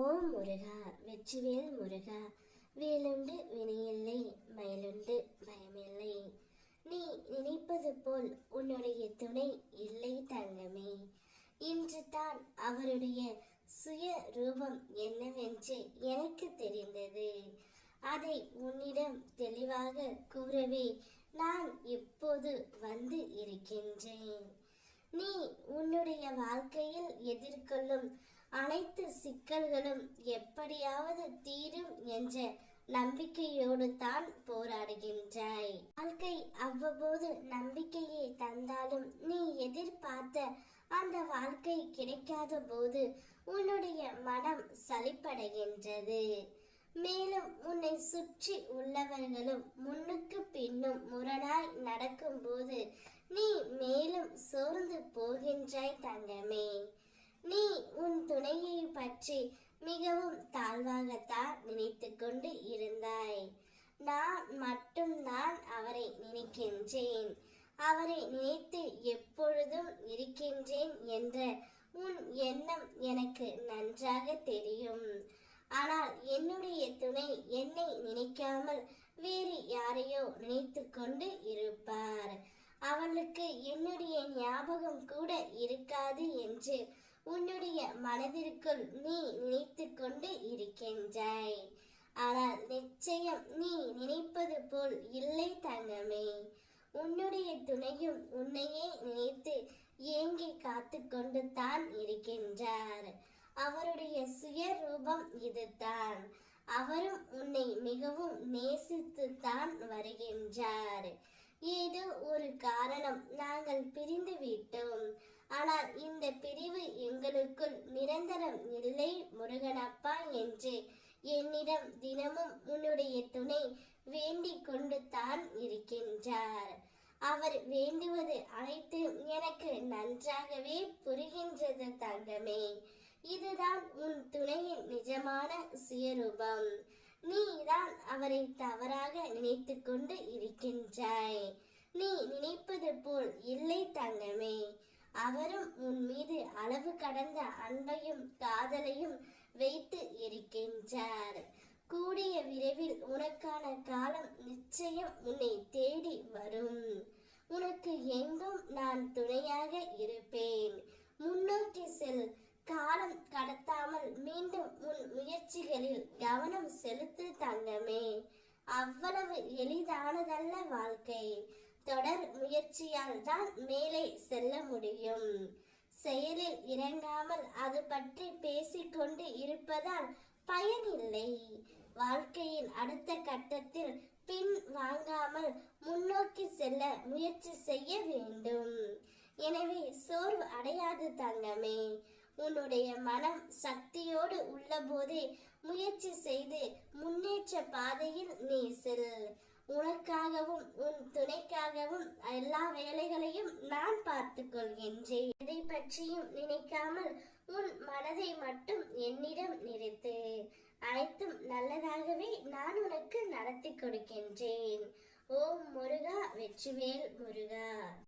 ஓம் முருகா, வெற்றிவேல் முருகா. வேலுண்டு வினையில்லை, மயிலுண்டு பயமில்லை. நீ நினைப்பது போல் உன்னுடைய துணை இல்லை தங்கமே. இன்று தான் அவருடைய சுய ரூபம் என்னவென்று எனக்கு தெரிந்தது. அதை உன்னிடம் தெளிவாக கூறவே நான் இப்போது வந்து இருக்கின்றேன். நீ உன்னுடைய வாழ்க்கையில் எதிர்கொள்ளும் அனைத்து சிக்கல்களும் எப்படியாவது தீரும் என்ற நம்பிக்கையோடு தான் போராடுகின்றாய். வாழ்க்கை அவ்வப்போது நம்பிக்கையை தந்தாலும் நீ எதிர்பார்த்த அந்த வாழ்க்கை கிடைக்காத போது உன்னுடைய மனம் சலிப்படைகின்றது. மேலும் உன்னை சுற்றி உள்ளவர்களும் முன்னுக்கு பின்னும் முரணாய் நடக்கும் போது நீ மேலும் சோர்ந்து போகின்றாய் தங்கமே. நீ உன் துணையை பற்றி மிகவும் தாழ்வாகத்தான் நினைத்து கொண்டு இருந்தாய். நான் மட்டும்தான் அவரை நினைக்கின்றேன், அவரை நினைத்து எப்பொழுதும் இருக்கின்றேன் என்ற உன் எண்ணம் எனக்கு நன்றாக தெரியும். ஆனால் என்னுடைய துணை என்னை நினைக்காமல் வேறு யாரையோ நினைத்து கொண்டு இருப்பார். அவளுக்கு என்னுடைய ஞாபகம் கூட இருக்காது என்று உன்னுடைய மனதிற்குள் நீ நினைத்து கொண்டு இருக்கின்றாய். ஆனால் நிச்சயம் நீ நினைப்பது போல் இல்லை தங்கமே. உன்னுடைய துணையும் உன்னையே நினைத்து ஏங்கி காத்து கொண்டு தான் இருக்கின்றார். அவருடைய சுய ரூபம் இதுதான். அவரும் உன்னை மிகவும் நேசித்து தான் வருகின்றார். ஏதோ ஒரு காரணம் நாங்கள் பிரிந்து விட்டோம். ஆனால் இந்த பிரிவு எங்களுக்குள் நிரந்தரம் இல்லை முருகனப்பா என்று என்னிடம் தினமும் உன்னுடைய துணை வேண்டிக் கொண்டு தான் இருக்கின்றார். அவர் வேண்டுவது அனைத்து எனக்கு நன்றாகவே புரிகின்றது தங்கமே. இதுதான் உன் துணையின் நிஜமான சுயரூபம். நீதான் அவரை தவறாக நினைத்து கொண்டு இருக்கின்றாய். நீ நினைப்பது போல் இல்லை தங்கமே. அவரும் உன் மீது அளவு கடந்த அன்பையும் காதலையும் வைத்து இருக்கின்றார். கூடிய விரைவில் உனக்கான காலம் நிச்சயம் உன்னை தேடி வரும். உனக்கு எங்கும் நான் துணையாக இருப்பேன். முன்னோக்கி செல். காலம் கடத்தாமல் மீண்டும் உன் முயற்சிகளில் கவனம் செலுத்து தங்கமே. அவ்வளவு எளிதானதல்ல வாழ்க்கை. தொடர் முயற்சியால் தான் மேலே செல்ல முடியும். செயலில் இறங்காமல் அது பற்றி பேசிக்கொண்டு இருப்பதால் பயனில்லை. வாழ்க்கையின் அடுத்த கட்டத்தில் பின் வாங்காமல் முன்னோக்கி செல்ல முயற்சி செய்ய வேண்டும். எனவே சோர்வு அடையாது தங்கமே. உன்னுடைய மனம் சக்தியோடு உள்ள போதே முயற்சி செய்து முன்னேற்ற பாதையில் நீ செல். உனக்காகவும் உன் துணைக்காகவும் எல்லா வேலைகளையும் நான் பார்த்து கொள்கின்றேன். எதை பற்றியும் நினைக்காமல் உன் மனதை மட்டும் என்னிடம் நிறுத்து. அனைத்தும் நல்லதாகவே நான் உனக்கு நடத்தி கொடுக்கின்றேன். ஓம் முருகா, வெற்றிவேல் முருகா.